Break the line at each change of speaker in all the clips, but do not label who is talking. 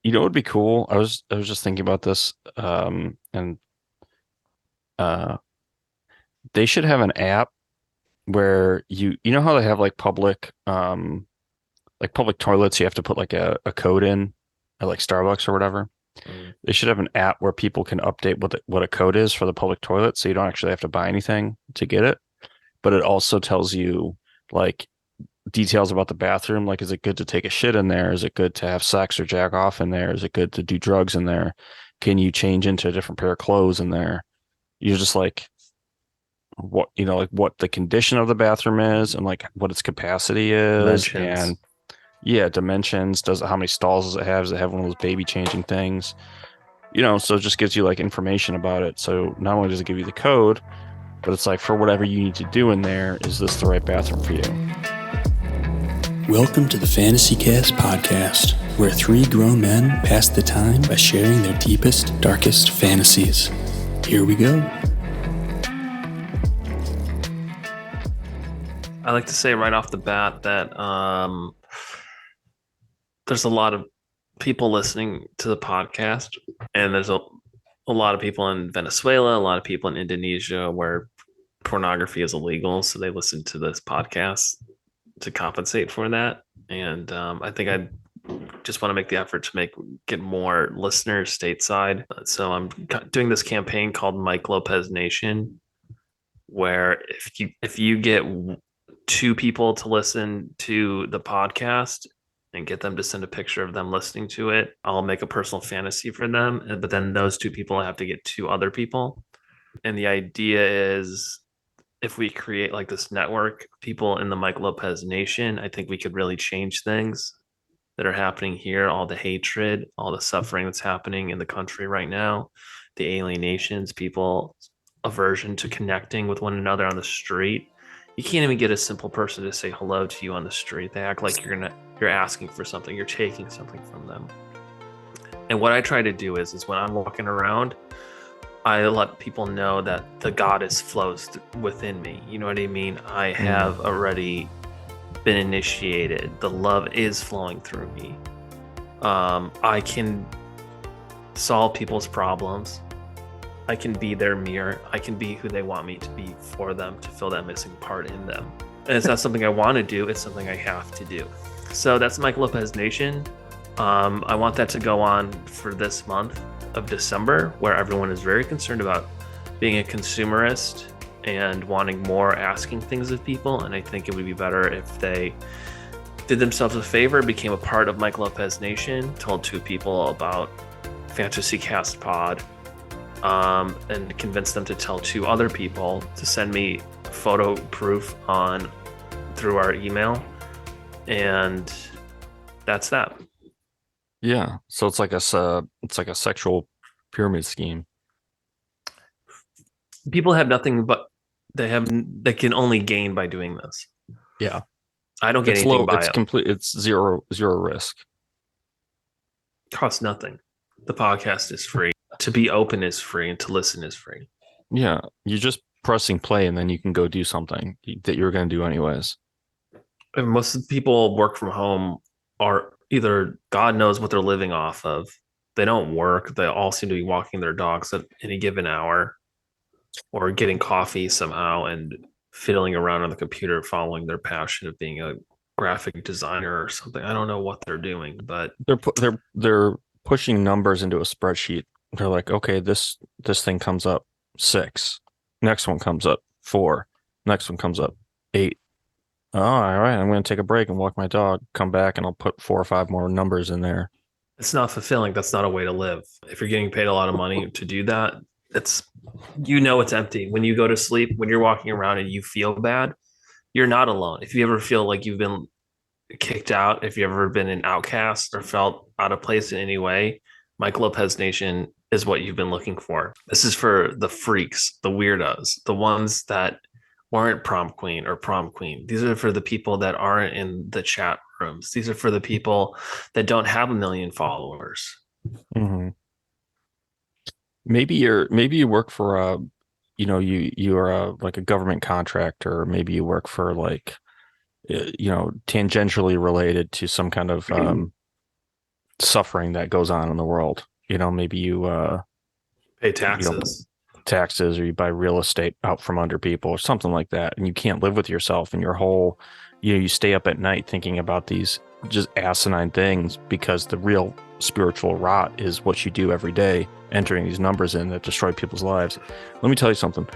You know what would be cool? I was just thinking about this, and uh, they should have an app where you know how they have like public toilets, you have to put like a code in at like Starbucks or whatever.
Mm.
They should have an app where people can update what a code is for the public toilet, so you don't actually have to buy anything to get it. But it also tells you like details about the bathroom, like is it good to take a shit in there? Is it good to have sex or jack off in there? Is it good to do drugs in there? Can you change into a different pair of clothes in there? You're just like what like what the condition of the bathroom is and like what its capacity is and
Dimensions.
yeah, dimensions. Does it how many stalls does it have? Does it have one of those baby changing things? So it just gives you like information about it. So not only does it give you the code, but it's like for whatever you need to do in there, is this the right bathroom for you?
Welcome to the Fantasy Cast podcast, where three grown men pass the time by sharing their deepest, darkest fantasies. Here we go.
I like to say right off the bat that there's a lot of people listening to the podcast, and there's a lot of people in Venezuela, a lot of people in Indonesia where pornography is illegal. So they listen to this podcast to compensate for that. And I think I just want to make the effort to get more listeners stateside. So I'm doing this campaign called Mike Lopez Nation, where if you get two people to listen to the podcast and get them to send a picture of them listening to it, I'll make a personal fantasy for them. But then those two people have to get two other people. And the idea is if we create like this network of people in the Mike Lopez Nation, I think we could really change things that are happening here, all the hatred, all the suffering that's happening in the country right now, the alienations, people aversion to connecting with one another on the street. You can't even get a simple person to say hello to you on the street. They act like you're asking for something, you're taking something from them. And what I try to do is when I'm walking around, I let people know that the goddess flows within me. You know what I mean? I have already been initiated. The love is flowing through me. I can solve people's problems. I can be their mirror. I can be who they want me to be for them to fill that missing part in them. And it's not something I want to do. It's something I have to do. So that's Mike Lopez Nation. I want that to go on for this month of December, where everyone is very concerned about being a consumerist and wanting more, asking things of people. And I think it would be better if they did themselves a favor, became a part of Mike Lopez Nation, told two people about Fantasy Cast Pod, and convinced them to tell two other people to send me photo proof through our email. And that's that.
Yeah. So it's like a sexual pyramid scheme.
People have nothing but they can only gain by doing this.
Yeah.
I don't get
It's
anything
low,
by
it's
it.
complete, it's zero risk.
Costs nothing. The podcast is free. To be open is free, and to listen is free.
Yeah. You're just pressing play and then you can go do something that you're going to do anyways.
And most of the people work from home are either God knows what they're living off of. They don't work. They all seem to be walking their dogs at any given hour or getting coffee somehow and fiddling around on the computer following their passion of being a graphic designer or something. I don't know what they're doing, but
They're pushing numbers into a spreadsheet. They're like, okay, this thing comes up 6. Next one comes up 4. Next one comes up 8. Oh, all right, I'm going to take a break and walk my dog, come back, and I'll put 4 or 5 more numbers in there.
it's not fulfilling. That's not a way to live. If you're getting paid a lot of money to do that, it's it's empty. When you go to sleep, when you're walking around and you feel bad, you're not alone. If you ever feel like you've been kicked out, if you've ever been an outcast or felt out of place in any way, Mike Lopez Nation is what you've been looking for. This is for the freaks, the weirdos, the ones that weren't prom queen or prom queen. These are for the people that aren't in the chat rooms. These are for the people that don't have a million followers.
Mm-hmm. Maybe you work for you're like a government contractor, or maybe you work for like tangentially related to some kind of suffering that goes on in the world. Maybe you
Pay taxes.
taxes, or you buy real estate out from under people or something like that, and you can't live with yourself, and your whole you stay up at night thinking about these just asinine things, because the real spiritual rot is what you do every day, entering these numbers in that destroy people's lives. Let me tell you something.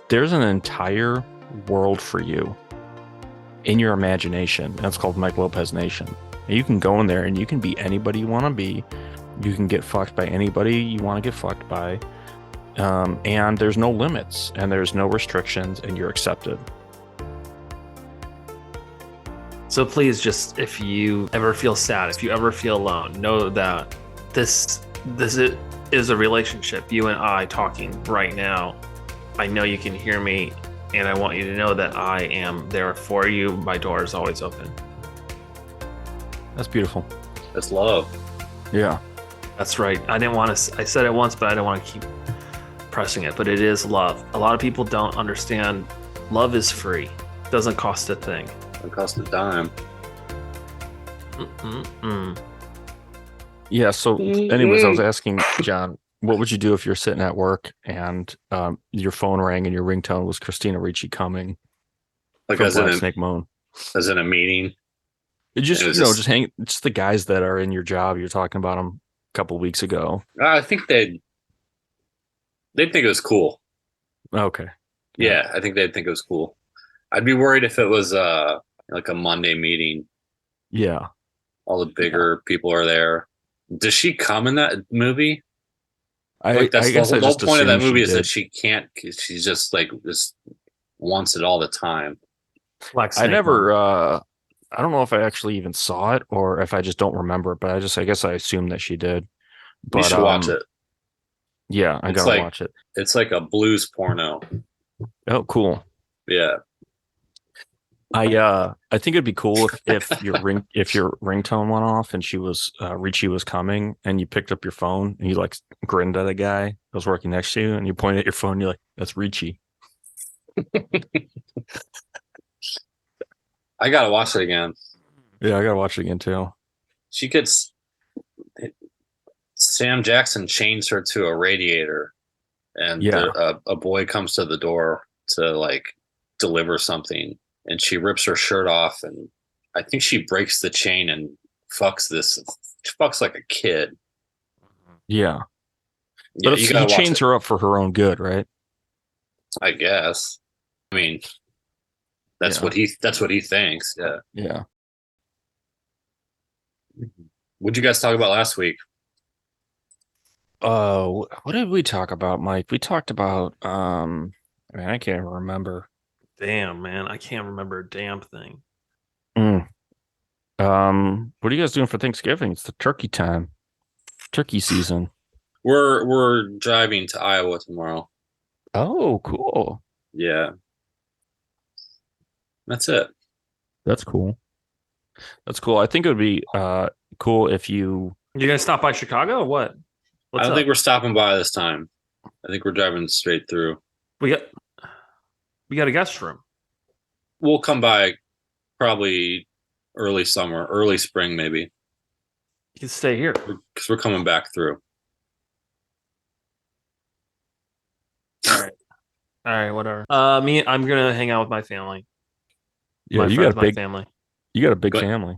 There's an entire world for you in your imagination. That's called Mike Lopez Nation. And you can go in there and you can be anybody you want to be. You can get fucked by anybody you want to get fucked by. And there's no limits and there's no restrictions, and you're accepted.
So please, just if you ever feel sad, if you ever feel alone, know that this is a relationship. You and I talking right now. I know you can hear me, and I want you to know that I am there for you. My door is always open.
That's beautiful.
That's love.
Yeah.
That's right. I didn't want to. I said it once, but I don't want to keep pressing it. But it is love. A lot of people don't understand. Love is free. Doesn't cost a thing.
It cost a dime.
Yeah. So, anyways, I was asking John, what would you do if you're sitting at work and your phone rang and your ringtone was Christina Ricci coming
Like
from
as in,
Black Snake Moan?
as in a meeting.
It just,
It was
just the guys that are in your job. You're talking about them a couple of weeks ago.
I think they'd think it was cool.
Okay.
Yeah, I think they'd think it was cool. I'd be worried if it was like a Monday meeting.
Yeah.
All the bigger people are there. Does she come in that movie? Like that's
I guess
the
I
whole
just
point of that
assumed
movie
she
is that
did.
she can't. She's just like just wants it all the time.
Black
I
Snake
never.
Moan.
I don't know if I actually even saw it or if I just don't remember it, but I guess I assumed that she did. But
You should watch it.
Yeah, I
It's
gotta
like-
watch it.
It's like a blues porno.
Oh, cool.
Yeah.
I think it'd be cool if your ringtone went off and Ricci was coming, and you picked up your phone and you like grinned at a guy that was working next to you, and you pointed at your phone and you're like, "That's Ricci."
I gotta watch it again.
Yeah, I gotta watch it again too.
She gets Sam Jackson chains her to a radiator, and
Yeah.
a boy comes to the door to like deliver something, and she rips her shirt off, and I think she breaks the chain and fucks like a kid.
Yeah,
Yeah,
but
you
he
gotta watch
chains
it,
her up for her own good, right?
I guess. I mean, that's
Yeah.
what he thinks. Yeah.
Yeah.
What'd you guys talk about last week?
What did we talk about, Mike? We talked about man, I can't even remember.
Damn, man, I can't remember a damn thing.
What are you guys doing for Thanksgiving? It's the turkey time, turkey season.
We're driving to Iowa tomorrow.
Oh, cool.
Yeah. That's it.
That's cool. That's cool. I think it would be cool if you.
You gonna stop by Chicago or what?
I don't think we're stopping by this time. I think we're driving straight through.
we got a guest room.
We'll come by probably early summer, early spring, maybe,
You can stay here.
because we're coming back through.
All right, whatever. I'm gonna hang out with my family.
Yeah,
my
you
friends,
got a
my
big.
family.
You got a big
Go-
family.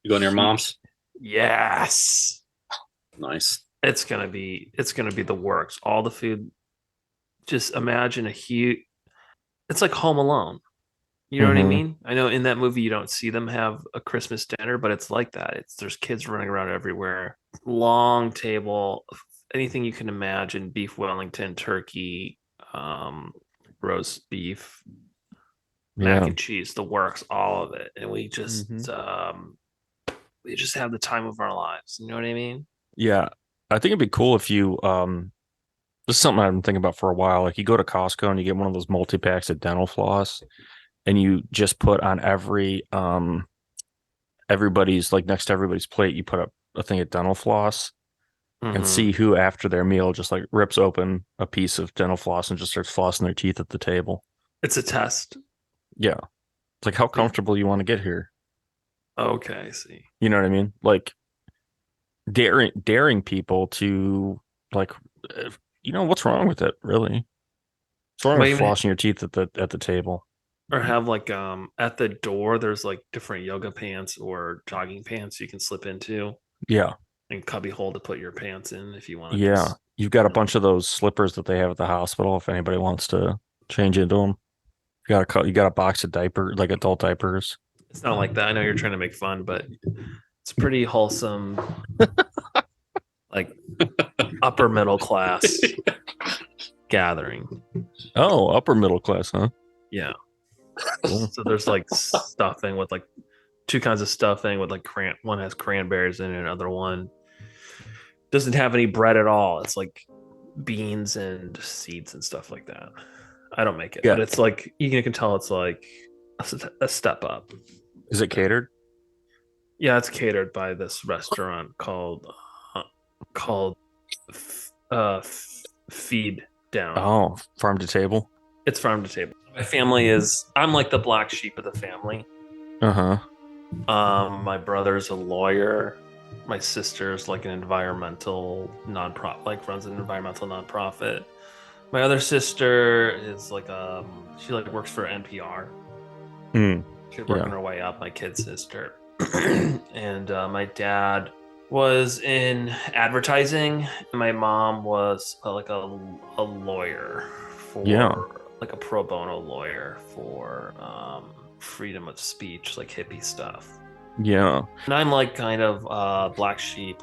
You going to your mom's?
Yes,
Nice.
it's gonna be the works. All the food. Just imagine a huge. It's like Home Alone. You know what I
Mhm.
mean? I know in that movie you don't see them have a Christmas dinner, but it's like that. There's kids running around everywhere. Long table, anything you can imagine: beef Wellington, turkey, roast beef, mac
Yeah.
and cheese, the works, all of it, and we just have the time of our lives. You know what I mean?
Yeah. I think it'd be cool if you this is something I've been thinking about for a while. Like you go to Costco and you get one of those multi-packs of dental floss, and you just put on everybody's like next to everybody's plate, you put up a thing of dental floss and
Mhm.
see who after their meal just like rips open a piece of dental floss and just starts flossing their teeth at the table.
It's a test.
Yeah. It's like how comfortable you want to get here.
Okay, I see.
You know what I mean? Like daring people to like, what's wrong with it, really? What's wrong
Well,
with flossing your teeth at the table?
or have like at the door there's like different yoga pants or jogging pants you can slip into,
Yeah,
and cubby hole to put your pants in if you want to
yeah.
just,
You've got a
you know.
bunch of those slippers that they have at the hospital. If anybody wants to change into them, you got a box of diaper, like adult diapers.
It's not like that. I know you're trying to make fun, but it's pretty wholesome, like upper middle class gathering.
Oh, upper middle class, huh?
Yeah.
Cool.
So there's like stuffing with like two kinds of stuffing with like one has cranberries in it, another one doesn't have any bread at all. It's like beans and seeds and stuff like that. I don't make it,
Yeah.
but it's like you can tell it's like a step up.
Is it catered?
Yeah, it's catered by this restaurant called Feed Down.
Oh, farm to table.
It's farm to table. My family is, I'm like the black sheep of the family.
Uh-huh.
My brother's a lawyer. My sister's like an environmental nonprofit, like runs an environmental nonprofit. My other sister is like she like works for NPR.
Mm.
She's working her way up. My kid sister, and my dad was in advertising. And my mom was like a lawyer for, like a pro bono lawyer for freedom of speech, like hippie stuff.
Yeah.
And I'm like kind of black sheep,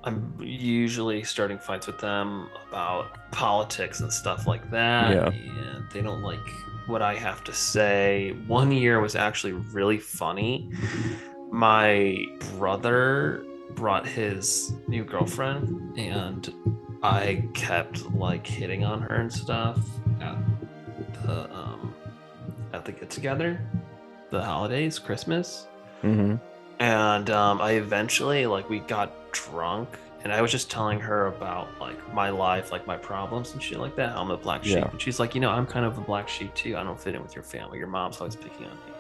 I'm usually starting fights with them about politics and stuff like that.
Yeah.
And they don't like what I have to say. One year was actually really funny. My brother brought his new girlfriend, and I kept like hitting on her and stuff at the get together, the holidays, Christmas.
Mm-hmm.
And I eventually, like, we got drunk, and I was just telling her about like my life, like my problems and shit like that. How I'm a black sheep,
Yeah.
and she's like, I'm kind of a black sheep too. I don't fit in with your family. Your mom's always picking on me.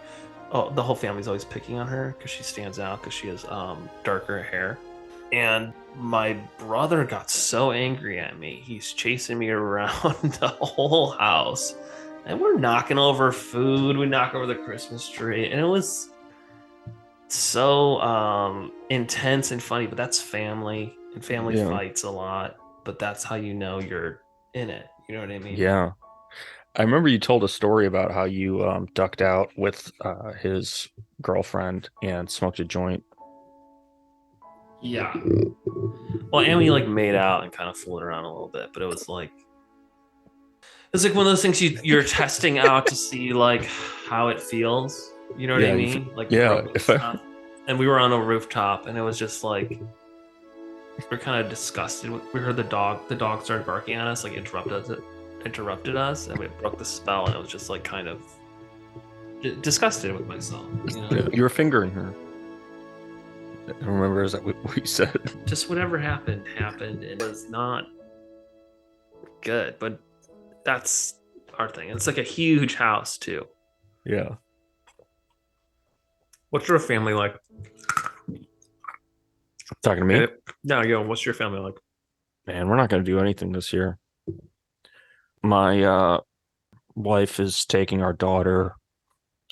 Oh, the whole family's always picking on her because she stands out because she has darker hair. And my brother got so angry at me, he's chasing me around the whole house, and we're knocking over food. We knock over the Christmas tree, and it was so intense and funny. But that's family, and family fights a lot, but that's how you know you're in it. You know what I mean?
Yeah. I remember you told a story about how you ducked out with his girlfriend and smoked a joint.
Yeah. Well, and we like made out and kind of fooled around a little bit, but it was like one of those things you're testing out to see like how it feels. You know what I mean? Like and we were on a rooftop, and it was just like we're kind of disgusted. We heard the dog started barking at us, like interrupted us, and we broke the spell, and it was just like kind of disgusted with myself.
You were fingering her. I don't remember, is that what you said?
Just whatever happened. It was not good, but that's our thing. It's like a huge house too.
Yeah.
What's your family like?
Talking to me?
No, what's your family like?
Man, we're not going to do anything this year. My wife is taking our daughter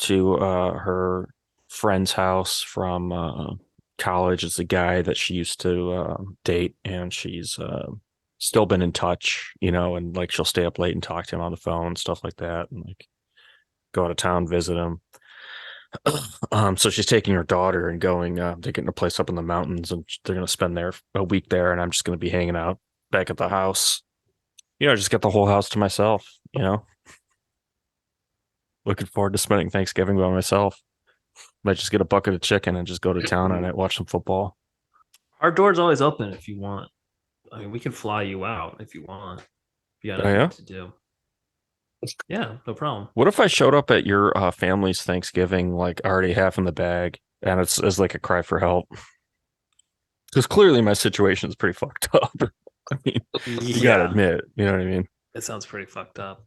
to her friend's house from college. It's a guy that she used to date, and she's still been in touch, and like she'll stay up late and talk to him on the phone, stuff like that, and like go out of town, visit him. So she's taking her daughter and going, they're getting a place up in the mountains, and they're going to spend a week there, and I'm just going to be hanging out back at the house. Just get the whole house to myself, Looking forward to spending Thanksgiving by myself. Might just get a bucket of chicken and just go to town on it, watch some football.
Our door's always open if you want. I mean, we can fly you out if you want. If you got nothing to do. Yeah, no problem.
What if I showed up at your family's Thanksgiving, like already half in the bag, and it's like a cry for help? Because clearly my situation is pretty fucked up. I mean, you gotta admit, you know what I mean?
It sounds pretty fucked up.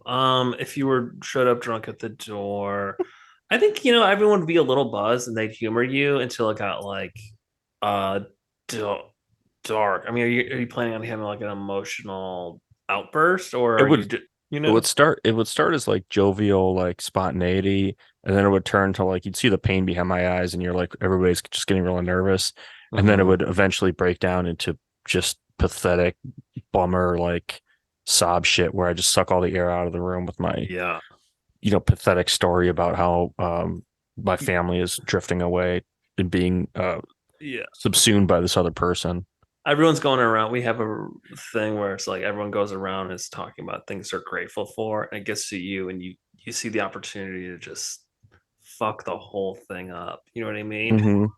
If you showed up drunk at the door, I think everyone would be a little buzzed and they'd humor you until it got like dark. I mean, are you planning on having like an emotional outburst, or
It
are
would-
you
It
know?
would start as like jovial, like spontaneity, and then it would turn to like you'd see the pain behind my eyes, and you're like everybody's just getting really nervous, and then it
Mhm.
would eventually break down into just pathetic bummer like sob shit where I just suck all the air out of the room with my
Yeah.
pathetic story about how my family is drifting away and being
Yeah.
subsumed by this other person.
Everyone's going around. We have a thing where it's like everyone goes around and is talking about things they're grateful for, and it gets to you, and you see the opportunity to just fuck the whole thing up. You know what I mean?
Mhm.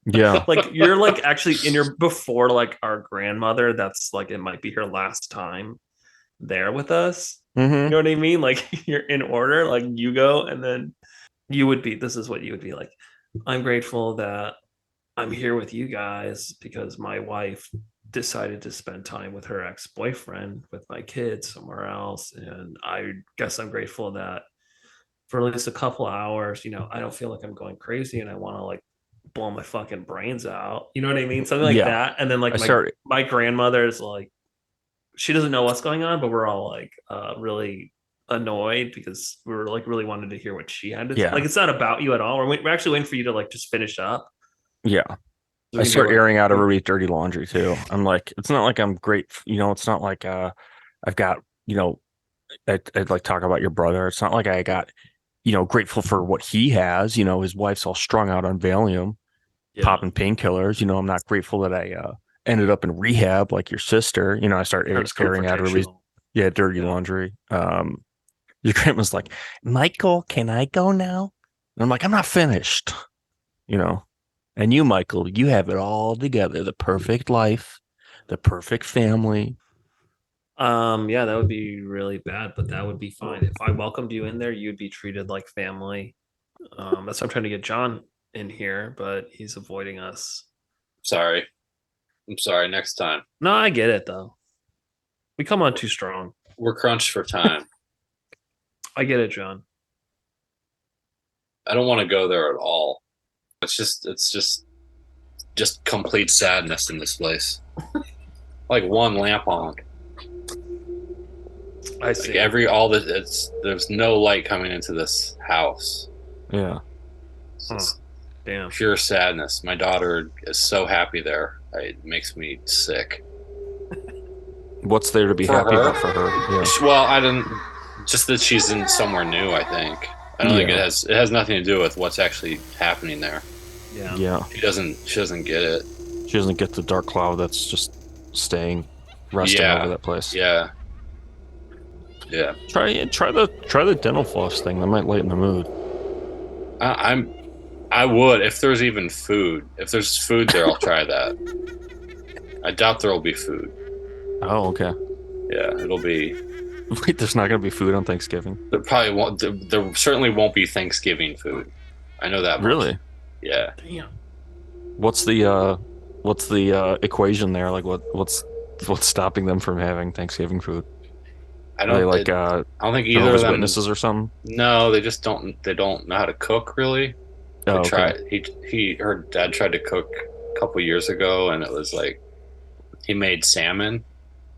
Yeah.
Like you're like actually in your before like our grandmother. That's like it might be her last time there with us. You
Hmm.
know what I mean? Like you're in order. Like you go, and then you would be. This is what you would be like. I'm grateful that I'm here with you guys because my wife decided to spend time with her ex-boyfriend with my kids somewhere else, and I guess I'm grateful that for at least a couple hours, I don't feel like I'm going crazy and I want to like blow my fucking brains out. You know what I mean? Something like
Yeah.
that. And then like
I started.
my grandmother's like she doesn't know what's going on, but we're all like really annoyed because we're like really wanted to hear what she had to
Yeah.
like it's not about you at all. We're actually waiting for you to like just finish up.
Yeah.
So
I
we can
start
do
airing out everybody's dirty laundry too. I'm like, it's not like I'm great. It's not like I've got, I'd like talk about your brother. It's not like I got, grateful for what he has. His wife's all strung out on Valium,
yeah.
popping painkillers. I'm not grateful that I ended up in rehab like your sister. I start
That's
airing out everybody's
confrontational.
dirty
Yeah.
laundry. Your grandma's like, Michael, can I go now? And I'm like, I'm not finished. And you, Michael, you have it all together. The perfect life, the perfect family.
Yeah, that would be really bad, but that would be fine. If I welcomed you in there, you'd be treated like family. That's why I'm trying to get John in here, but he's avoiding us.
Sorry. I'm sorry. Next time.
No, I get it though. We come on too strong.
We're crunched for time.
I get it, John.
I don't want to go there at all. It's just complete sadness in this place. Like one lamp on.
I see.
There's no light coming into this house.
Yeah.
It's just
Damn.
pure sadness. My daughter is so happy there. It makes me sick.
What's there to be
For
happy
her?
about for her? Yeah.
Well, I didn't. Just that she's in somewhere new. I think. I don't think it
Yeah.
has nothing to do with what's actually happening there.
Yeah.
Yeah.
She doesn't get it.
She doesn't get the dark cloud that's just resting
Yeah.
over that place.
Yeah. Yeah.
Try the dental floss thing. That might lighten the mood.
I would if there's even food. If there's food there, I'll try that. I doubt there will be food.
Oh, okay.
Yeah, it'll be.
Wait, there's not gonna be food on Thanksgiving?
There probably won't. There certainly won't be Thanksgiving food. I know that much.
Really?
Yeah.
Damn.
What's the equation there? Like what's stopping them from having Thanksgiving food?
I
Are they
don't
like
I don't think either of
Jehovah's
them.
Witnesses or something?
No, they just don't. They don't know how to cook really.
Oh,
They try.
okay.
Her dad tried to cook a couple years ago, and it was like he made salmon.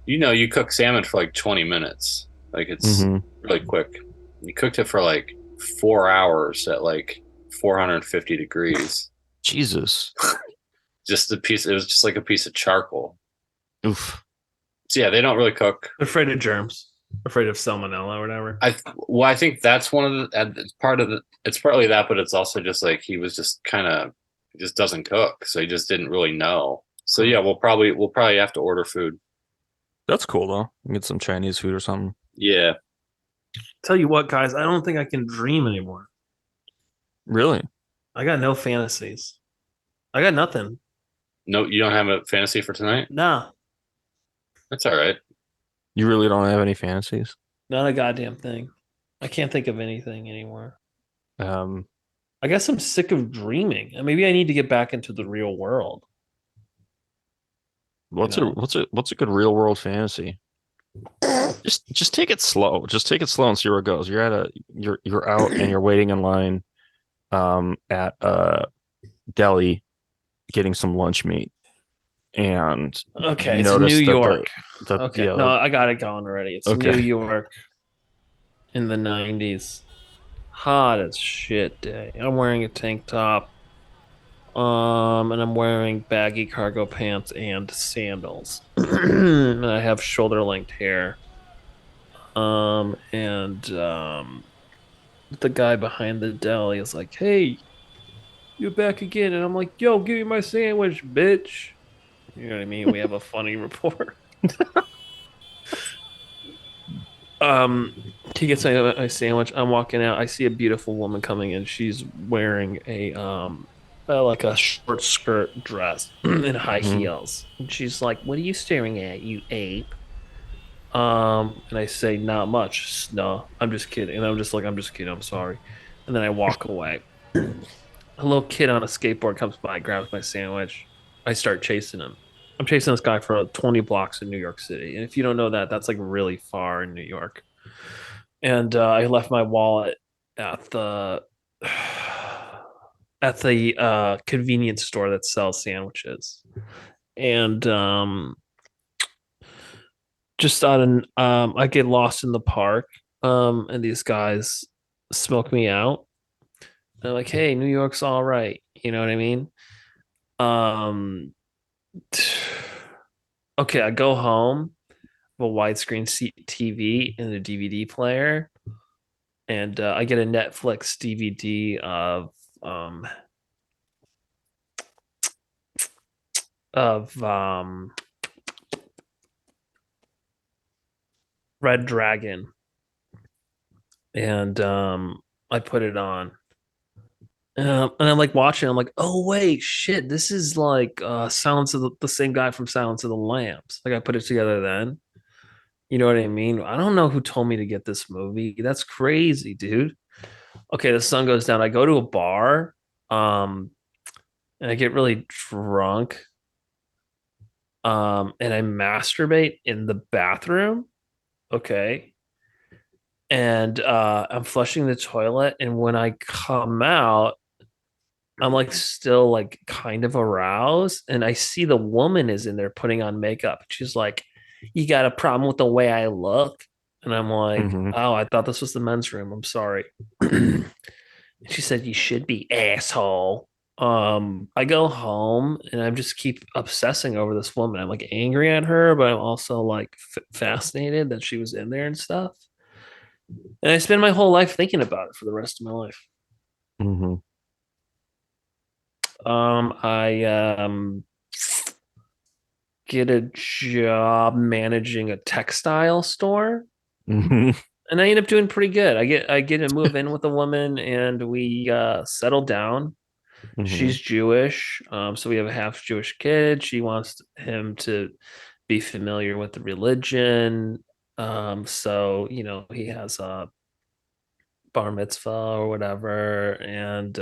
You cook salmon for like 20 minutes. Like it's
Mhm.
really quick. He cooked it for like 4 hours at like 450 degrees.
Jesus.
Just a piece. It was just like a piece of charcoal.
Oof.
So yeah, they don't really cook.
Afraid of germs. Afraid of salmonella or whatever.
I think that's one of the. It's part of the. It's partly that, but it's also just like he was just kind of. He just doesn't cook, so he just didn't really know. So yeah, we'll probably have to order food.
That's cool though. Get some Chinese food or something.
Yeah.
Tell you what, guys, I don't think I can dream anymore.
Really?
I got no fantasies. I got nothing.
No, you don't have a fantasy for tonight?
Nah,
That's all right.
You really don't have any fantasies?
not a goddamn thing. I can't think of anything anymore.
Um,
I guess I'm sick of dreaming. And maybe I need to get back into the real world.
what's
know?
a good real world fantasy? Just take it slow. Just take it slow and see where it goes. You're out and you're waiting in line at a deli getting some lunch meat. and
Okay,
you
it's New
notice that
York.
the
Okay,
yeah,
no, I got it going already. It's
Okay.
New York in the 90s. Hot as shit day. I'm wearing a tank top. And I'm wearing baggy cargo pants and sandals. And I have shoulder length hair. And the guy behind the deli is like, "Hey, you're back again." And I'm like, "Yo, give me my sandwich, bitch." You know what I mean? We have a funny rapport. um he gets my sandwich. I'm walking out. I see a beautiful woman coming in. She's wearing a like a short skirt dress and high
Mhm.
heels. And she's like, "What are you staring at, you ape?" And I say, "Not much. No, I'm just kidding." And I'm just like, "I'm just kidding. I'm sorry." And then I walk away. A little kid on a skateboard comes by, grabs my sandwich. I start chasing him. I'm chasing this guy for 20 blocks in New York City. And if you don't know that, that's like really far in New York. And I left my wallet at the convenience store that sells sandwiches. And just on I get lost in the park. And these guys smoke me out. They're like, "Hey, New York's all right." You know what I mean? Um, okay, I go home, have a widescreen TV and a DVD player, and I get a Netflix DVD um of Red Dragon, and I put it on. And I'm like watching. I'm like, "Oh wait, shit! This is like Silence of the same guy from Silence of the Lambs." Like I put it together then. You know what I mean? I don't know who told me to get this movie. That's crazy, dude. Okay, the sun goes down. I go to a bar, um, and I get really drunk, and I masturbate in the bathroom. Okay, and I'm flushing the toilet, and when I come out, I'm like still like kind of aroused, and I see the woman is in there putting on makeup. She's like, "You got a problem with the way I look?" And I'm like,
Mhm.
"Oh, I thought this was the men's room. I'm sorry." She said, "You should be, asshole." I go home and I just keep obsessing over this woman. I'm like angry at her, but I'm also like fascinated that she was in there and stuff. And I spend my whole life thinking about it for the rest of my life.
Mhm.
I get a job managing a textile store,
Mhm.
and I end up doing pretty good. I get to move in with a woman, and we settle down.
Mhm.
She's Jewish, so we have a half Jewish kid. She wants him to be familiar with the religion. So he has a bar mitzvah or whatever, and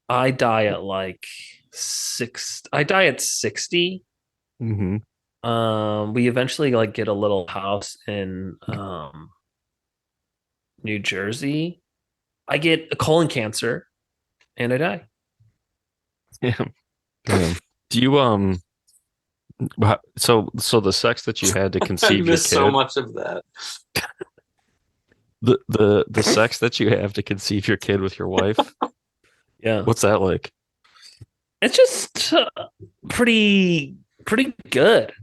I die at like six. I die at 60.
Mhm.
We eventually like get a little house in New Jersey. I get a colon cancer and I die.
Damn. Damn. Do you so the sex that you had to
I
conceive your
missed so
kid,
much of that.
the sex that you have to conceive your kid with your wife,
Yeah.
what's that like?
It's just pretty good.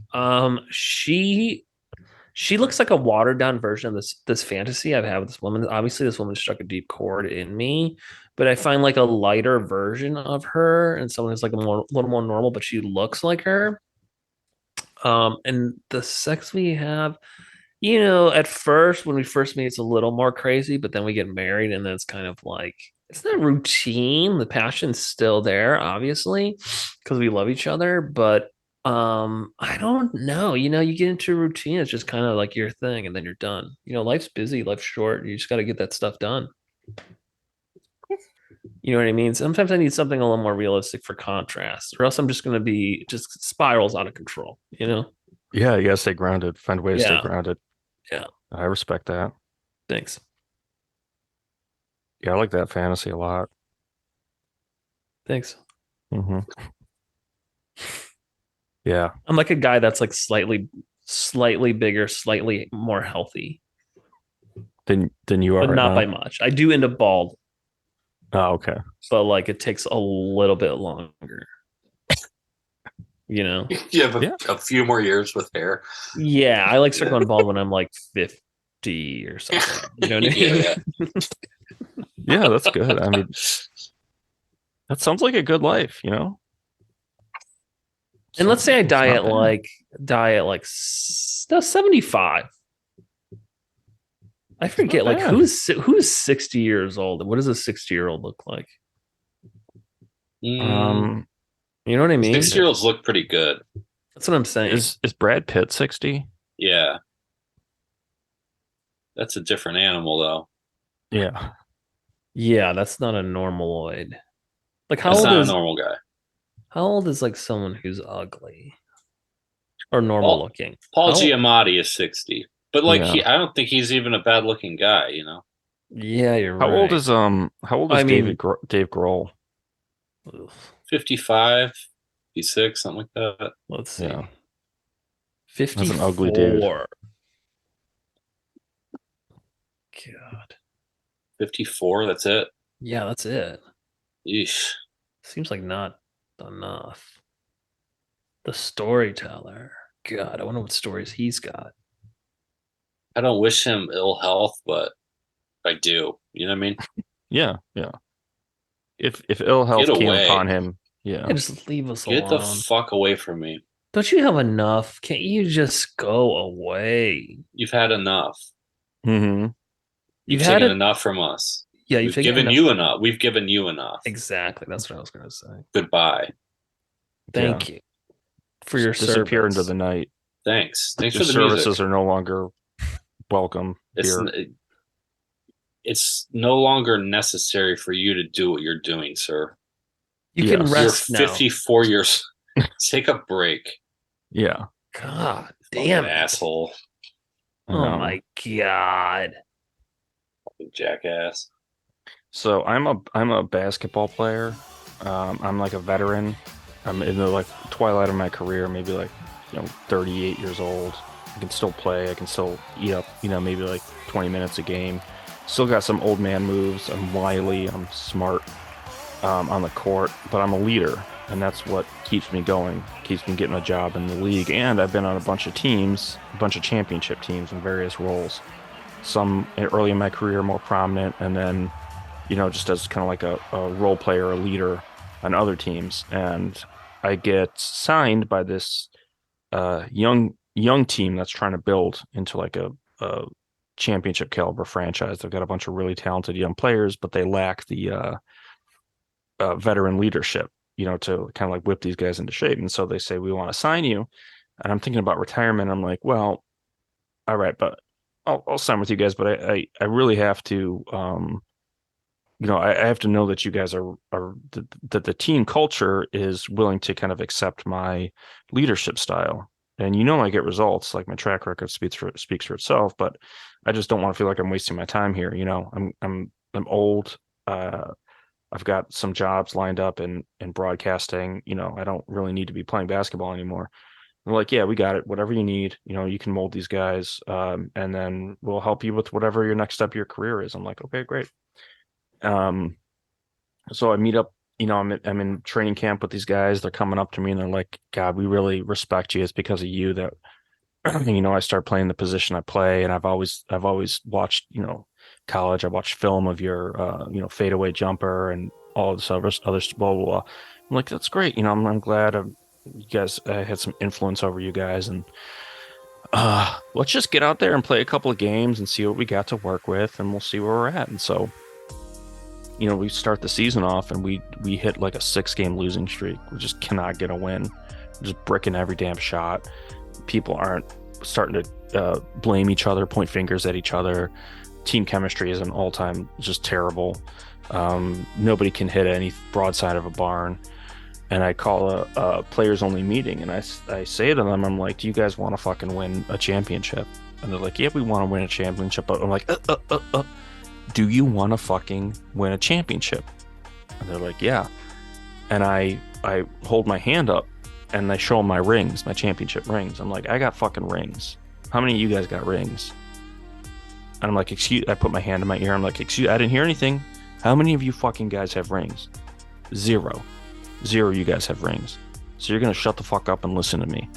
She looks like a watered down version of this fantasy I've had with this woman. Obviously, this woman struck a deep chord in me, but I find like a lighter version of her and someone who's like a little more normal, but she looks like her. And the sex we have, at first when we first meet, it's a little more crazy, but then we get married, and then it's kind of like it's not routine. The passion's still there, obviously, because we love each other, but I don't know. You get into a routine, it's just kind of like your thing, and then you're done. Life's busy, life's short. You just got to get that stuff done. You know what I mean? Sometimes I need something a little more realistic for contrast, or else I'm just going to be just spirals out of control.
Yeah, you gotta stay grounded. Find a way to stay
Yeah.
grounded.
Yeah.
I respect that.
Thanks.
Yeah, I like that fantasy a lot.
Thanks.
Hmm. Yeah.
I'm like a guy that's like slightly bigger, slightly more healthy,
Than you are
but
right
not
now.
by much. I do end up bald,
Oh, okay.
but like it takes a little bit longer. You know?
You have
Yeah.
a few more years with hair.
Yeah, I like start going bald when I'm like 50 or something. You know what I mean?
Yeah,
Yeah, that's good. I mean, that sounds like a good life, you know?
And let's say I
It's
die
not
at
bad.
75. I forget
not
like
bad.
who's 60 years old. What does a 60-year-old look like?
Um,
You know what I mean?
6-year-olds look pretty good.
That's what I'm saying.
is Brad Pitt 60?
Yeah. That's a different animal, though.
Yeah.
Yeah, that's not a normaloid. Like
That's not a normal guy.
how old is like someone who's ugly or normal
Paul-
looking?
Paul
How-
Giamatti is 60. But like
Yeah.
I don't think he's even a bad looking guy, you know.
Yeah, you're
How
right.
old is Dave Grohl?
Ugh,
55, 56, something like that.
let's see.
Yeah.
54.
That's an ugly dude.
God.
54, that's it.
Yeah, that's it.
Yeesh.
Seems like not enough. The storyteller. God, I wonder what stories he's got.
I don't wish him ill health, but I do. You know what I mean?
Yeah, yeah. If ill health
Get
came
away.
upon him, yeah.
Yeah, just leave us
Get the
alone.
fuck away from me.
Don't you have enough? Can't you just go away?
You've had enough.
Mm-hmm.
You've
had
taken
it.
enough from us.
Yeah,
We've
you've taken
given
enough.
you enough. We've given you enough.
Exactly. That's what I was going to say.
Goodbye.
Thank you for your
Disappear
service.
into the night.
Thanks. Thanks
Your
for the
services
music.
are no longer welcome here.
It's no longer necessary for you to do what you're doing, sir.
You
Yes.
can
You're
rest now.
54 years. Take a break.
Yeah.
God damn
Fucking
it.
asshole.
Oh my God.
Fucking jackass.
So I'm a basketball player. I'm like a veteran. I'm in the like twilight of my career, maybe like 38 years old. I can still play. I can still eat up, maybe like 20 minutes a game. Still got some old man moves. I'm wily. I'm smart on the court, but I'm a leader, and that's what keeps me going. Keeps me getting a job in the league. And I've been on a bunch of teams, a bunch of championship teams in various roles. Some early in my career more prominent, and then just as kind of like a role player, a leader on other teams. And I get signed by this young team that's trying to build into like a championship caliber franchise. They've got a bunch of really talented young players, but they lack the veteran leadership, to kind of like whip these guys into shape. And so they say, we want to sign you. And I'm thinking about retirement. I'm like, well, all right, but I'll sign with you guys, but I really have to, I have to know that you guys are that the team culture is willing to kind of accept my leadership style. And I get results, like my track record speaks for itself, but I just don't want to feel like I'm wasting my time here. I'm old. I've got some jobs lined up in broadcasting. I don't really need to be playing basketball anymore. They're like, yeah, we got it. Whatever you need, you can mold these guys, and then we'll help you with whatever your next step of your career is. I'm like, okay, great. So I meet up, I'm in training camp with these guys. They're coming up to me and they're like, God, we really respect you. It's because of you that, I start playing the position I play. And I've always watched, college. I watched film of your, fadeaway jumper and all this other blah, blah, blah. I'm like, that's great. I'm glad you guys had some influence over you guys. And let's just get out there and play a couple of games and see what we got to work with. And we'll see where we're at. And so, we start the season off and we hit like a 6-game losing streak. We just cannot get a win. We're just bricking every damn shot. People aren't starting to blame each other, point fingers at each other. Team chemistry is an all-time just terrible. Nobody can hit any broadside of a barn. And I call a players-only meeting and I say to them, I'm like, do you guys want to fucking win a championship? And they're like, yeah, we want to win a championship. But I'm like, do you want to fucking win a championship? And they're like, yeah. And I hold my hand up and I show them my rings, my championship rings. I'm like, I got fucking rings. How many of you guys got rings? And I'm like, excuse, I put my hand in my ear. I'm like, excuse, I didn't hear anything. How many of you fucking guys have rings? 0. 0 you guys have rings. So you're going to shut the fuck up and listen to me.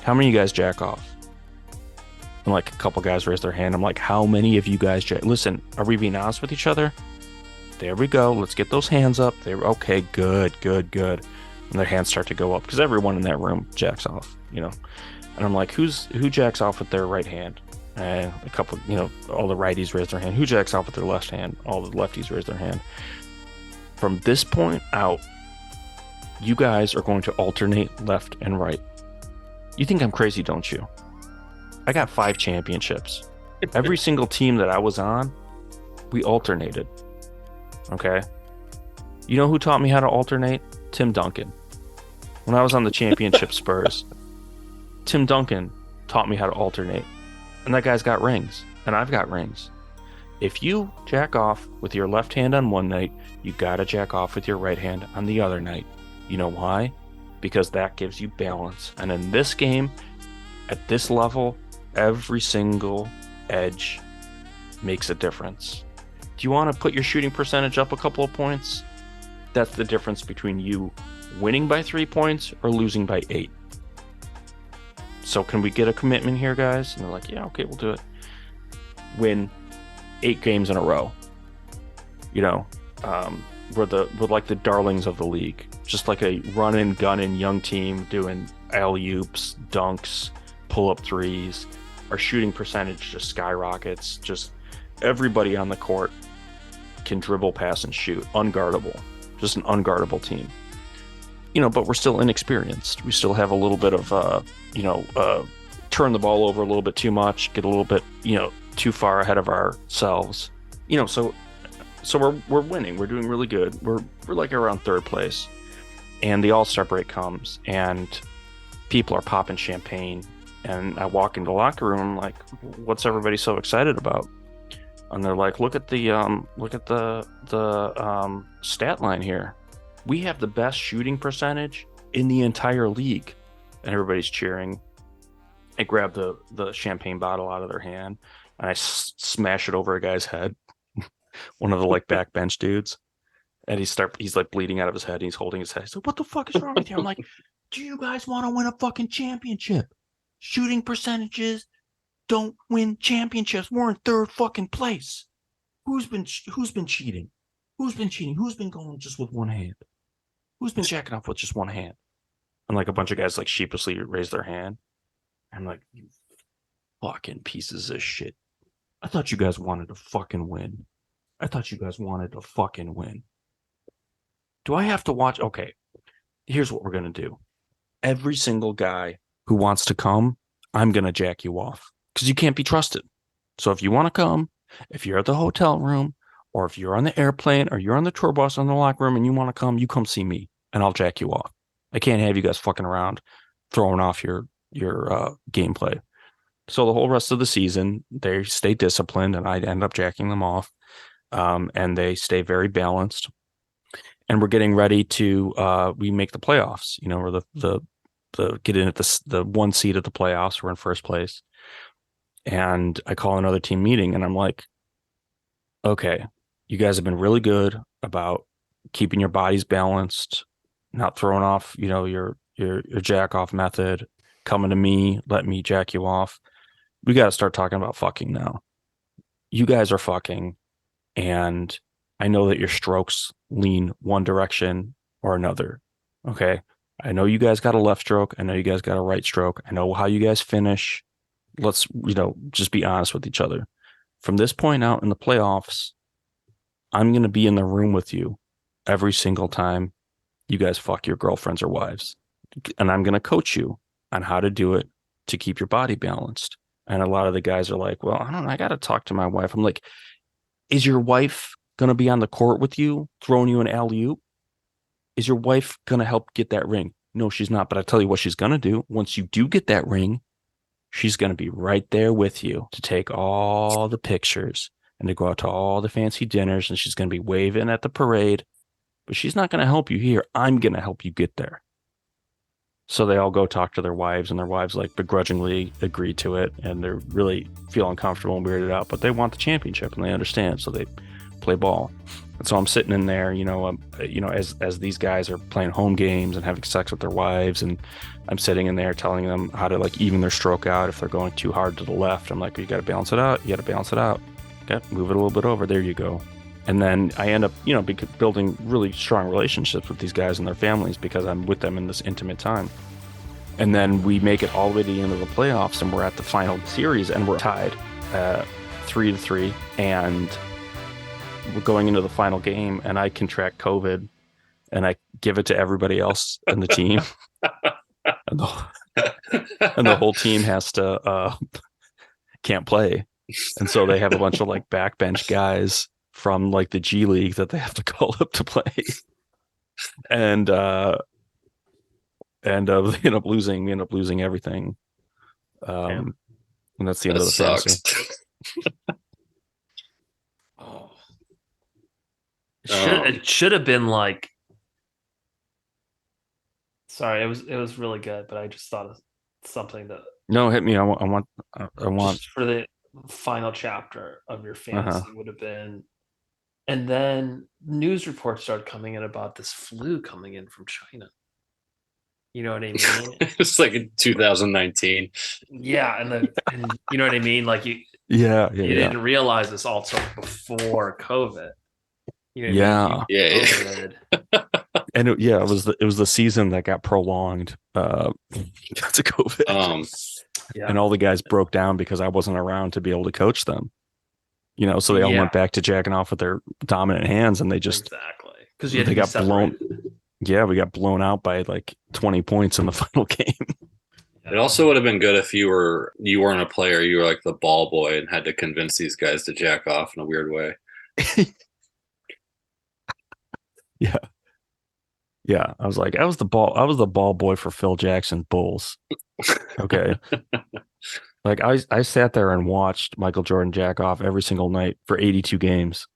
How many of you guys jack off? And like a couple guys raise their hand. I'm like, how many of you guys listen, are we being honest with each other? There we go. Let's get those hands up. They're okay. Good. And their hands start to go up because everyone in that room jacks off, you know. And I'm like, who jacks off with their right hand? And a couple, you know, all the righties raise their hand. Who jacks off with their left hand? All the lefties raise their hand. From this point out, you guys are going to alternate left and right. You think I'm crazy, don't you? I got 5 championships. Every single team that I was on, we alternated. Okay? You know who taught me how to alternate? Tim Duncan. When I was on the championship Spurs, Tim Duncan taught me how to alternate. And that guy's got rings. And I've got rings. If you jack off with your left hand on one night, you gotta jack off with your right hand on the other night. You know why? Because that gives you balance. And in this game, at this level, every single edge makes a difference. Do you want to put your shooting percentage up a couple of points? That's the difference between you winning by 3 points or losing by 8. So can we get a commitment here, guys? And they're like, yeah, okay, we'll do it. Win 8 games in a row. You know, we're like the darlings of the league. Just like a running, gunning young team doing alley-oops, dunks, pull-up threes. Our shooting percentage just skyrockets. Just everybody on the court can dribble, pass, and shoot. Unguardable. Just an unguardable team. You know, but we're still inexperienced. We still have a little bit of, turn the ball over a little bit too much, get a little bit, too far ahead of ourselves. So we're winning. We're doing really good. We're like around 3rd place. And the All-Star break comes, and people are popping champagne. And I walk into the locker room, I'm like, what's everybody so excited about? And they're like, look at the stat line here. We have the best shooting percentage in the entire league. And everybody's cheering. I grab the champagne bottle out of their hand, and I smash it over a guy's head. One of the backbench dudes. And he's like bleeding out of his head, and he's holding his head. He's like, what the fuck is wrong with you? I'm like, do you guys want to win a fucking championship? Shooting percentages don't win championships. We're in 3rd fucking place. Who's been cheating? Who's been cheating? Who's been going just with one hand? Who's been jacking off with just one hand? And like a bunch of guys like sheepishly raise their hand. I'm like, you fucking pieces of shit. I thought you guys wanted to fucking win. Do I have to watch? Okay, here's what we're going to do. Every single guy who wants to come, I'm going to jack you off because you can't be trusted. So if you want to come, if you're at the hotel room, or if you're on the airplane, or you're on the tour bus on the locker room and you want to come, you come see me and I'll jack you off. I can't have you guys fucking around throwing off your gameplay. So the whole rest of the season, they stay disciplined and I end up jacking them off. And they stay very balanced. And we're getting ready to we make the playoffs. We're the get in at the 1 seed at the playoffs. We're in 1st place. And I call another team meeting and I'm like, okay, you guys have been really good about keeping your bodies balanced, not throwing off, your jack off method, coming to me, let me jack you off. We got to start talking about fucking now. You guys are fucking, and I know that your strokes lean one direction or another. Okay. I know you guys got a left stroke. I know you guys got a right stroke. I know how you guys finish. Let's, just be honest with each other. From this point out in the playoffs, I'm going to be in the room with you every single time you guys fuck your girlfriends or wives. And I'm going to coach you on how to do it to keep your body balanced. And a lot of the guys are like, well, I don't know. I got to talk to my wife. I'm like, is your wife going to be on the court with you, throwing you an alley-oop? Is your wife going to help get that ring? No, she's not. But I tell you what she's going to do. Once you do get that ring, she's going to be right there with you to take all the pictures and to go out to all the fancy dinners. And she's going to be waving at the parade. But she's not going to help you here. I'm going to help you get there. So they all go talk to their wives, and their wives like begrudgingly agree to it, and they're really feel uncomfortable and weirded out, but they want the championship and they understand, so they play ball. And so I'm sitting in there, as these guys are playing home games and having sex with their wives, and I'm sitting in there telling them how to like even their stroke out if they're going too hard to the left. I'm like, you got to balance it out. You got to balance it out. Okay, move it a little bit over. There you go. And then I end up, building really strong relationships with these guys and their families because I'm with them in this intimate time. And then we make it all the way to the end of the playoffs, and we're at the final series, and we're tied 3-3, and we're going into the final game, and I contract COVID, and I give it to everybody else in the team, and the whole team has to can't play, and so they have a bunch of like backbench guys from like the G League that they have to call up to play, and we end up losing everything, and that's the end of the
sucks.
fantasy.
It should have been like. Sorry, it was really good, but I just thought of something that.
No, hit me. I want.
Just for the final chapter of your fantasy would have been, and then news reports started coming in about this flu coming in from China. You know what I mean?
It's like in 2019.
Yeah, and you know what I mean? Like you didn't realize this also before COVID. You know what I mean?
Yeah.
And it was the season that got prolonged because of COVID. And all the guys broke down because I wasn't around to be able to coach them. So they all went back to jacking off with their dominant hands, and they just
because
they got blown. Yeah, we got blown out by like 20 points in the final game.
It also would have been good if you weren't a player, you were like the ball boy and had to convince these guys to jack off in a weird way.
Yeah. I was the ball boy for Phil Jackson Bulls. Okay. Like I sat there and watched Michael Jordan jack off every single night for 82 games.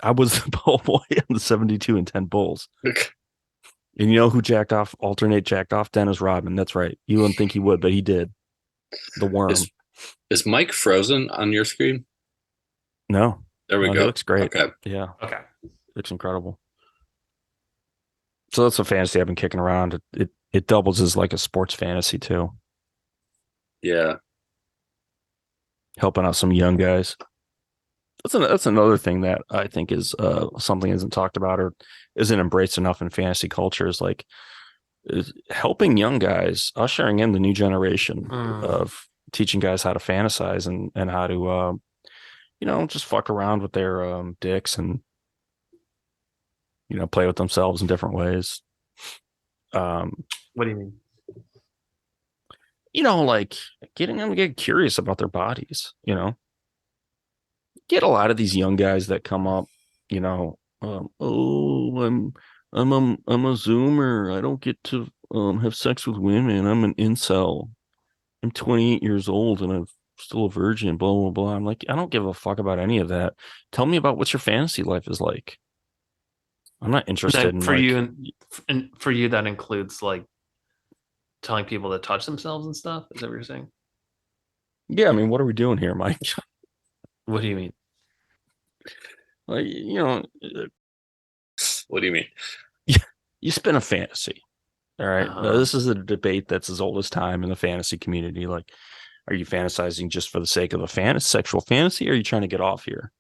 I was the ball boy on the 72-10 Bulls. And you know who jacked off? Dennis Rodman. That's right. You wouldn't think he would, but he did. The worm.
Is Mike frozen on your screen?
No.
There we go.
He looks great.
Okay.
Yeah.
Okay.
Looks incredible. So that's a fantasy I've been kicking around. It doubles as like a sports fantasy too.
Yeah.
Helping out some young guys. That's another thing that I think is something isn't talked about or isn't embraced enough in fantasy culture is helping young guys, ushering in the new generation of teaching guys how to fantasize and how to just fuck around with their dicks and play with themselves in different ways.
What do you mean?
Like getting them to get curious about their bodies, get a lot of these young guys that come up, I'm a Zoomer. I don't get to have sex with women. I'm an incel. I'm 28 years old and I'm still a virgin, blah, blah, blah. I'm like, I don't give a fuck about any of that. Tell me about what your fantasy life is like. I'm not interested in
you, and for you that includes like telling people to touch themselves and stuff. Is that what you're saying?
Yeah, I mean, what are we doing here, Mike?
What do you mean?
Like,
what do you mean?
You spin a fantasy. All right. Now, this is a debate that's as old as time in the fantasy community. Like, are you fantasizing just for the sake of a sexual fantasy? Or are you trying to get off here?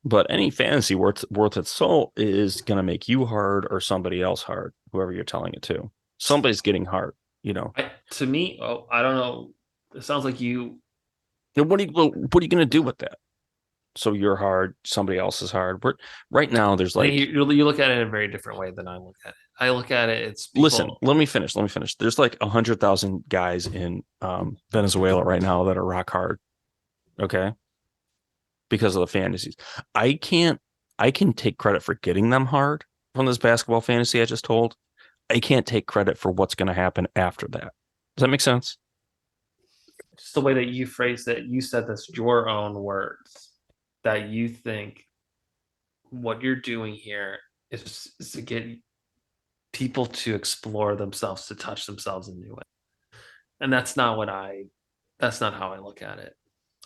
But any fantasy worth its salt is going to make you hard or somebody else hard, whoever you're telling it to. Somebody's getting hard,
To me, I don't know. It sounds like you.
What are you going to do with that? So you're hard, somebody else is hard. Right now, there's like
you look at it in a very different way than I look at it. I look at it. It's people...
Listen. Let me finish. There's like 100,000 guys in Venezuela right now that are rock hard. Okay. Because of the fantasies. I can take credit for getting them hard from this basketball fantasy I just told. I can't take credit for what's going to happen after that. Does that make sense?
Just the way that you phrased it, you said this your own words that you think what you're doing here is to get people to explore themselves, to touch themselves in new ways. And that's not how I look at it.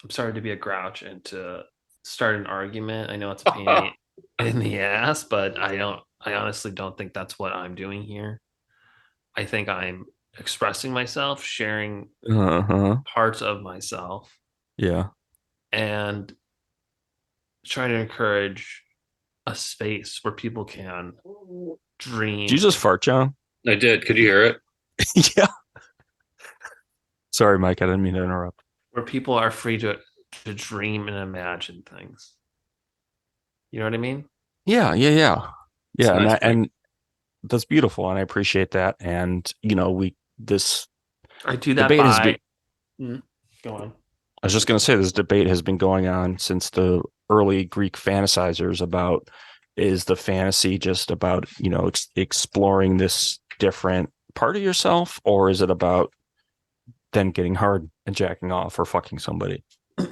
I'm sorry to be a grouch and to start an argument. I know it's a pain in the ass, but I honestly don't think that's what I'm doing here. I think I'm expressing myself, sharing
Uh-huh.
parts of myself,
Yeah.
and trying to encourage a space where people can dream.
Did you just fart, John?
I did. Could you hear it?
Yeah. Sorry, Mike. I didn't mean to interrupt.
Where people are free to dream and imagine things. You know what I mean?
Yeah.
It's
And
nice,
and that's beautiful, and I appreciate that. And this
I do that
debate has
by.
been.
Go on.
I was just going to say this debate has been going on since the early Greek fantasizers about, is the fantasy just about exploring this different part of yourself, or is it about then getting hard and jacking off or fucking somebody?
I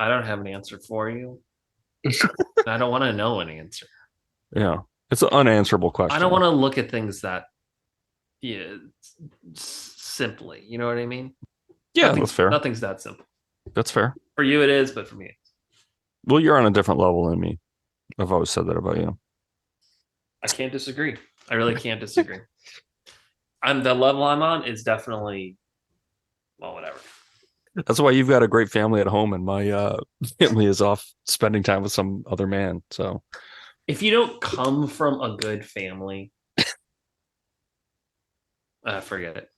don't have an answer for you. I don't want to know an answer.
Yeah, it's an unanswerable question.
I don't want to look at things that simply. You know what I mean?
Yeah, that's fair.
Nothing's that simple.
That's fair.
For you, it is, but for me,
well, you're on a different level than me. I've always said that about you.
I can't disagree. I really can't disagree. The level I'm on is definitely, well, whatever.
That's why you've got a great family at home, and my family is off spending time with some other man. So,
if you don't come from a good family, forget it.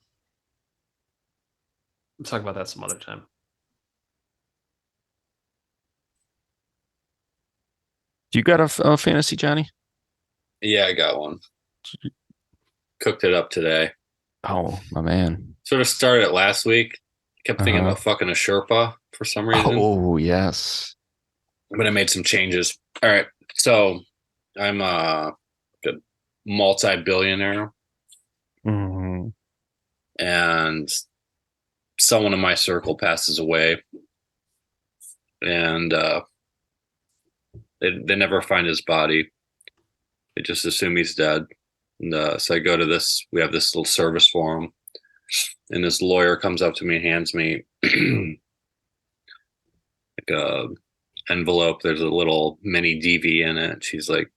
We'll talk about that some other time.
Do you got a fantasy, Johnny?
Yeah, I got one. Cooked it up today.
Oh, my man.
Sort of started it last week. Kept thinking about fucking a Sherpa for some reason.
Oh, yes.
But I made some changes. All right. So I'm a multi-billionaire.
Mm-hmm.
And someone in my circle passes away. And they never find his body. They just assume he's dead. And so I go to this. We have this little service for him. And this lawyer comes up to me and hands me like a envelope. There's a little mini DV in it. She's like,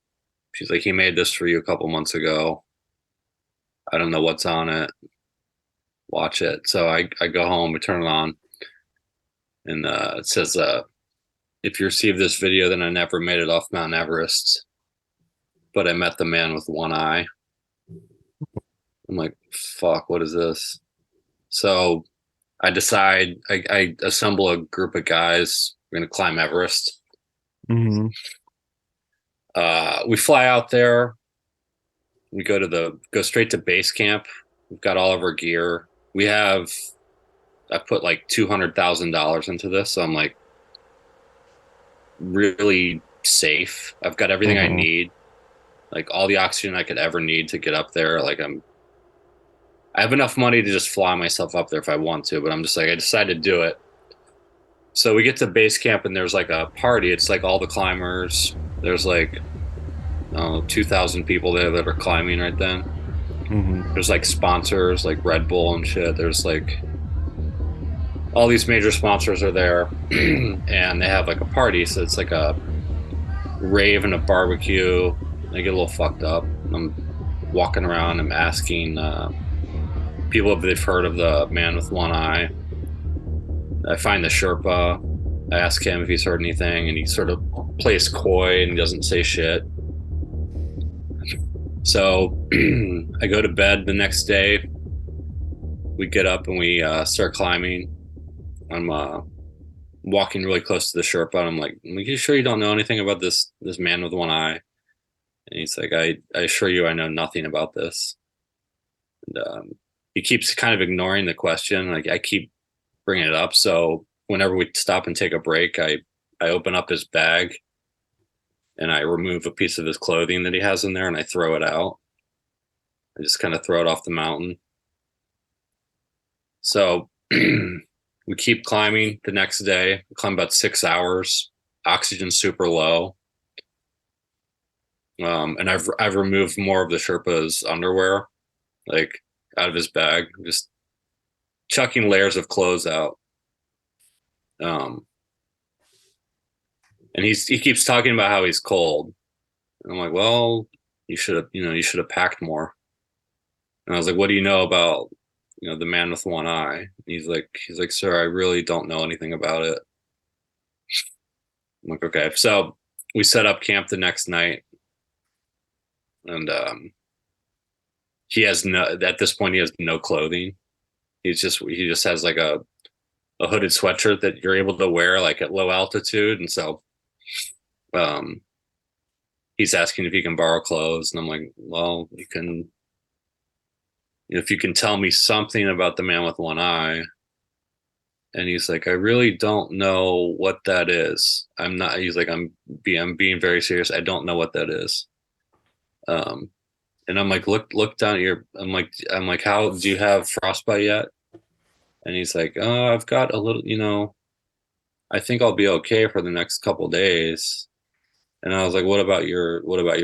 he made this for you a couple months ago. I don't know what's on it. Watch it. So I go home, we turn it on, and it says, if you receive this video, then I never made it off Mount Everest, but I met the man with one eye. I'm like, fuck, what is this? So I decide, I assemble a group of guys. We're going to climb Everest.
Mm-hmm.
We fly out there. We go straight to base camp. We've got all of our gear. I put like $200,000 into this. So I'm like really safe. I've got everything I need, like all the oxygen I could ever need to get up there. Like I have enough money to just fly myself up there if I want to, but I'm just like, I decided to do it. So we get to base camp and there's like a party. It's like all the climbers. There's like 2,000 people there that are climbing right then. Mm-hmm. There's like sponsors like Red Bull and shit. There's like all these major sponsors are there and they have like a party. So it's like a rave and a barbecue. I get a little fucked up. I'm walking around. I'm asking people if they've heard of the man with one eye. I find the Sherpa. I ask him if he's heard anything, and he sort of plays coy and he doesn't say shit. So I go to bed the next day. We get up and we start climbing. I'm walking really close to the Sherpa. And I'm like, are you sure you don't know anything about this man with one eye? And he's like, I assure you I know nothing about this. And he keeps kind of ignoring the question. Like I keep bringing it up. So whenever we stop and take a break, I open up his bag and I remove a piece of his clothing that he has in there and I throw it out. I just kind of throw it off the mountain. So we keep climbing the next day. We climb about 6 hours. Oxygen super low. And I've removed more of the Sherpa's underwear, like out of his bag, just chucking layers of clothes out. And he keeps talking about how he's cold. And I'm like, well, you should have packed more. And I was like, what do you know about, the man with one eye? And he's like, sir, I really don't know anything about it. I'm like, okay. So we set up camp the next night, and he has at this point he has no clothing. He just has like a hooded sweatshirt that you're able to wear like at low altitude. And so he's asking if he can borrow clothes, and I'm like, well, you can, if you can tell me something about the man with one eye. And he's like, I really don't know what that is. He's like, I'm being very serious. I don't know what that is. And I'm like, look down at I'm like, how do you have frostbite yet? And he's like, oh, I've got a little, I think I'll be okay for the next couple days. And I was like, what about your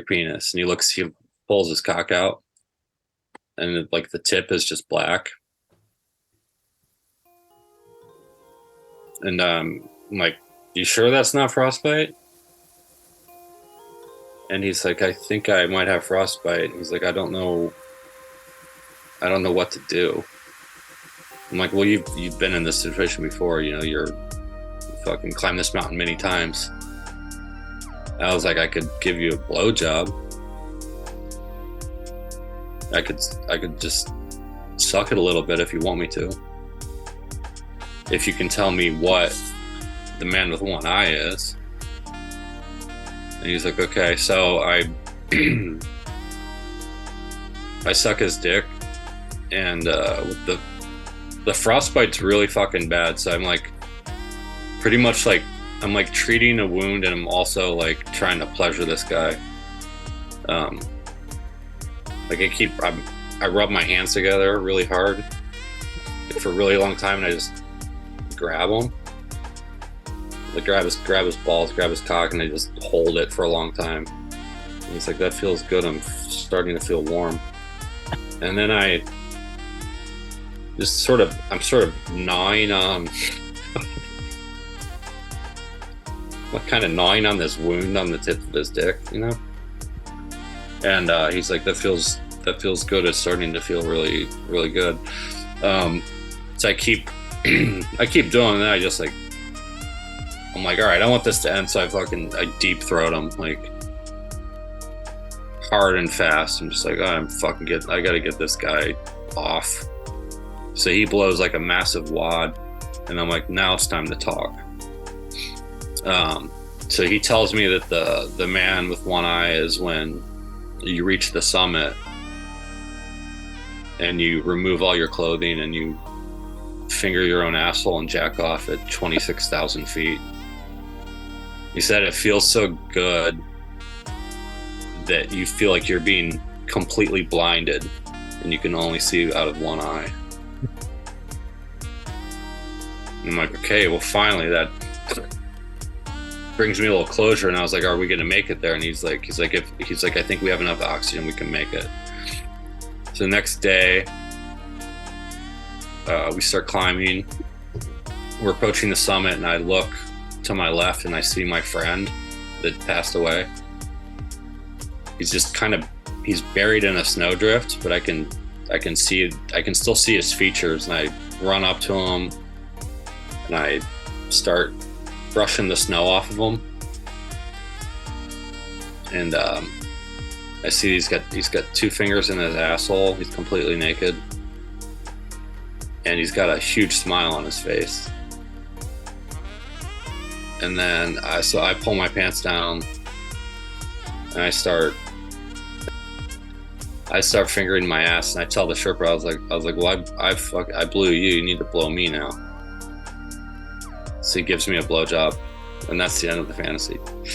penis? And he pulls his cock out, and like the tip is just black. And I'm like, you sure that's not frostbite? And he's like, I think I might have frostbite. He's like, I don't know what to do. I'm like, well, you've been in this situation before, you fucking climbed this mountain many times. I was like, I could give you a blowjob. I could just suck it a little bit if you want me to. If you can tell me what the man with one eye is. And he's like, okay. So I suck his dick, and the frostbite's really fucking bad. So I'm like, pretty much like, I'm like treating a wound, and I'm also like trying to pleasure this guy. Like I rub my hands together really hard for a really long time, and I just grab him, like grab his balls, grab his cock, and I just hold it for a long time. And he's like, that feels good. I'm starting to feel warm. And then I'm sort of gnawing on like kind of gnawing on this wound on the tip of his dick, and he's like, that feels good. It's starting to feel really, really good. So I keep doing that. I'm like, all right, I want this to end. So I deep throat him like hard and fast. I'm just like, oh, I gotta get this guy off. So he blows like a massive wad, and I'm like, now it's time to talk. So he tells me that the man with one eye is when you reach the summit and you remove all your clothing and you finger your own asshole and jack off at 26,000 feet. He said it feels so good that you feel like you're being completely blinded and you can only see out of one eye. I'm like, okay, well, finally that brings me a little closure. And I was like, are we going to make it there? And he's like, I think we have enough oxygen, we can make it. So the next day, we start climbing. We're approaching the summit, and I look to my left and I see my friend that passed away. He's just he's buried in a snowdrift, but I can still see his features. And I run up to him and I start brushing the snow off of him. And I see he's got 2 fingers in his asshole. He's completely naked, and he's got a huge smile on his face. And then I pull my pants down and I start fingering my ass, and I tell the Sherpa, I was like, well, I blew you. You need to blow me now. So he gives me a blowjob, and that's the end of the fantasy.
What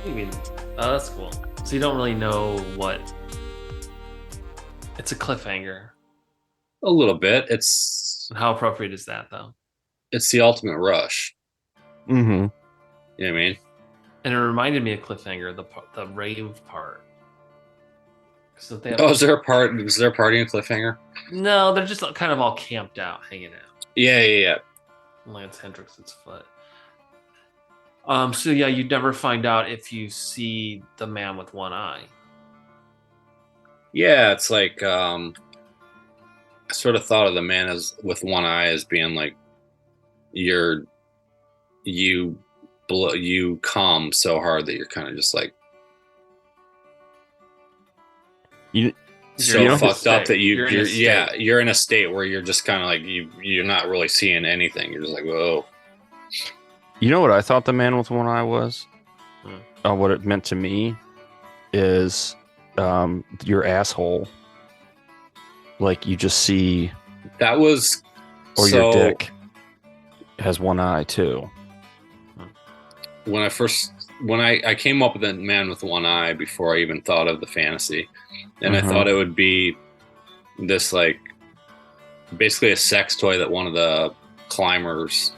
do you mean? Oh, that's cool. So you don't really know what. It's a cliffhanger.
A little bit.
How appropriate is that, though?
It's the ultimate rush.
Mm-hmm.
You know what I mean?
And it reminded me of Cliffhanger, the rave part. So they have,
Oh, is there a party in Cliffhanger?
no, they're just kind of all camped out, hanging out.
Yeah.
Lance Hendrickson's foot. So yeah, you'd never find out if you see the man with one eye.
Yeah, it's like I sort of thought of the man as with one eye as being like you calm so hard that you're kind of just like so fucked up that you're in a state where you're just kind of like you're not really seeing anything. You're just like, whoa.
You know what I thought the man with one eye was? What it meant to me is your asshole. Like you just see
that was
or your dick has one eye too.
When I came up with the man with one eye before I even thought of the fantasy, and I thought it would be this like basically a sex toy that one of the climbers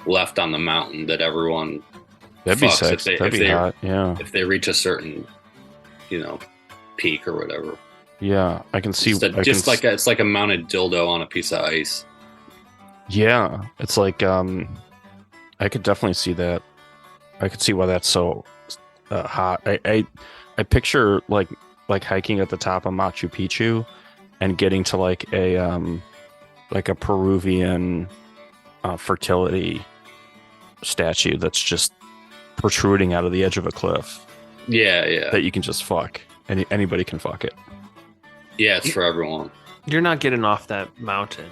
left on the mountain that everyone
that'd be sex. That'd be hot. Yeah,
if they reach a certain peak or whatever.
Yeah, I can see.
It's like a mounted dildo on a piece of ice.
Yeah, it's like I could definitely see that. I could see why that's so hot. I picture like hiking at the top of Machu Picchu and getting to like a Peruvian fertility statue that's just protruding out of the edge of a cliff.
Yeah.
That you can just fuck. Anybody can fuck it.
Yeah, it's for everyone.
You're not getting off that mountain.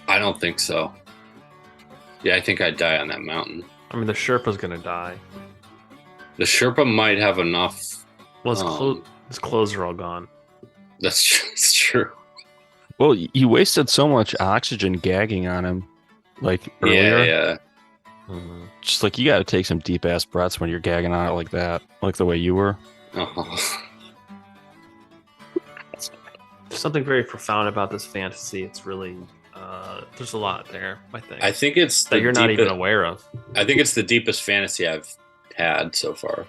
I don't think so. Yeah, I think I'd die on that mountain.
I mean, the Sherpa's gonna die.
The Sherpa might have enough.
Well, his clothes are all gone.
That's true.
Well, you wasted so much oxygen gagging on him, like earlier.
Yeah.
Mm-hmm.
Just like you got to take some deep ass breaths when you're gagging on it like that, like the way you were.
Uh-huh.
There's something very profound about this fantasy. It's really there's a lot there. I think
it's
that you're not even aware of.
I think it's the deepest fantasy I've had so far.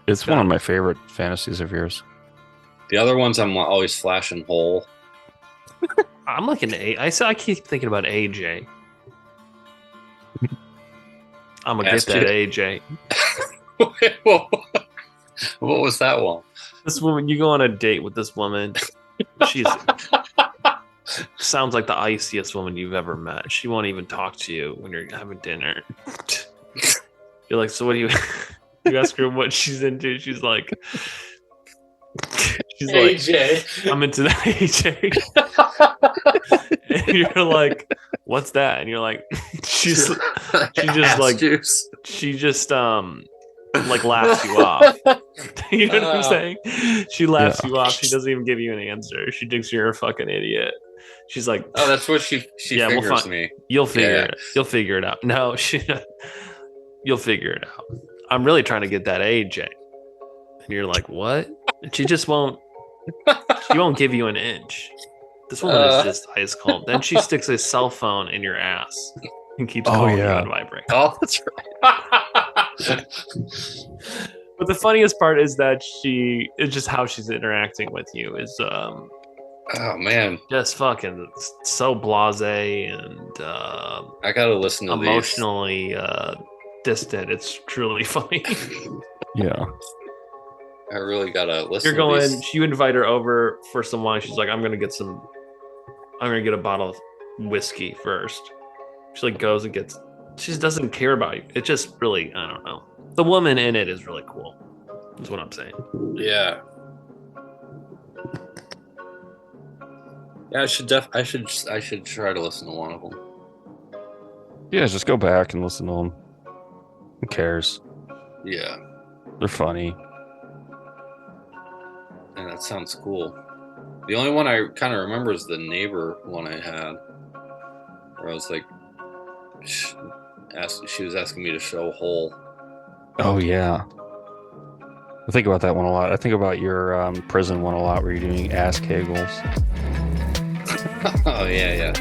It's one of my favorite fantasies of yours.
The other ones I'm always flashing whole.
I'm looking at I keep thinking about AJ. I'm gonna get that AJ.
What was that one?
This woman, you go on a date with this woman. She's sounds like the iciest woman you've ever met. She won't even talk to you when you're having dinner. You're like, so what do you? You ask her what she's into. She's like,
AJ.
I'm into that AJ. And you're like, what's that? And you're like, she just like laughs you off. You know what I'm saying? She laughs you off. She doesn't even give you an answer. She thinks you're a fucking idiot. She's like,
oh, that's what she figures me.
You'll figure it. You'll figure it out. No, you'll figure it out. I'm really trying to get that AJ. And you're like, what? And she just won't. She won't give you an inch. This woman is just ice cold. Then she sticks a cell phone in your ass and keeps calling you on vibrate.
Oh, that's right.
But the funniest part is that it's just how she's interacting with you is
oh man,
just fucking so blasé and
I gotta listen to
emotionally distant. It's truly funny.
Yeah.
I really gotta listen.
You're going. You invite her over for some wine. She's like, I'm gonna get a bottle of whiskey first. She like goes and gets. She just doesn't care about you. It just really, I don't know. The woman in it is really cool. That's what I'm saying.
Yeah. Yeah, I should try to listen to one of them.
Yeah, just go back and listen to them. Who cares?
Yeah.
They're funny.
And that sounds cool. The only one I kind of remember is the neighbor one I had, where I was like, she was asking me to show hole.
Oh yeah, I think about that one a lot. I think about your prison one a lot, where you're doing ass kegels.
Oh yeah.